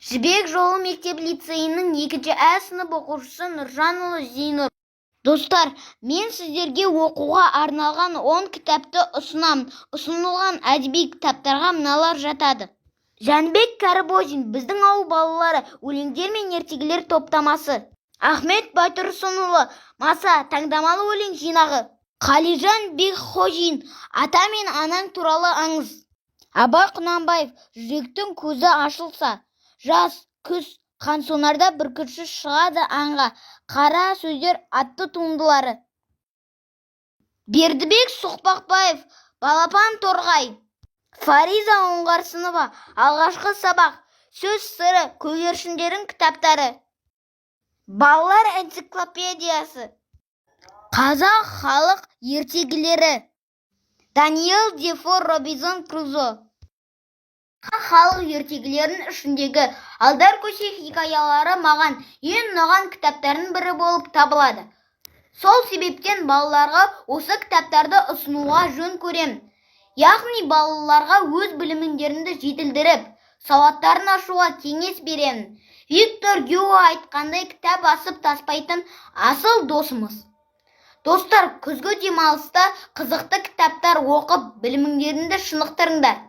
Жібек жолы мектеп-лицейінің 2-Ә сынып оқушысы Нұржанұлы Зейнұр. Достар, мен сіздерге оқуға арналған 10 кітапты ұсынамын. Ұсынылған әдеби кітаптарға мыналар жатады. Жәнібек Кәрібозин, біздің ауыл балалары, өлеңдер мен ертегілер топтамасы. Ахмет Байтұрсынұлы, Маса, таңдамалы өлең жинағы. Қалижан Бекхожин, ата мен анаң туралы аңыз. Абай Құнанбаев, жүректің көзі ашылса. Жаз, күз, қансонарда бүркітші шығады аңға. Қара сөздер атты туындылары. Бердібек Соқпақбаев, Балапан Торғай. Фариза Оңғарсынова, алғашқы сабақ. Сөз сыры, көгершіндердің кітаптары. Балалар энциклопедиясы. Қазақ халық ертегілері. Даниэл Дефо, Робинзон Крузо. Халық ертегілерінің ішіндегі Алдар көше хикаялары маған ең ұнаған кітаптардың бірі болып табылады. Сол себептен балаларға осы кітаптарды ұсынуға жөн көремін. Яғни балаларға өз білімдерін жетілдіріп, сауаттарын ашуға кеңес беремін. Виктор Гюго айтқандай, кітап асып таспайтын асыл досымыз. Достар, күзгі демалыста қызықты кітаптар оқып, білімдеріңді шынықтырыңдар.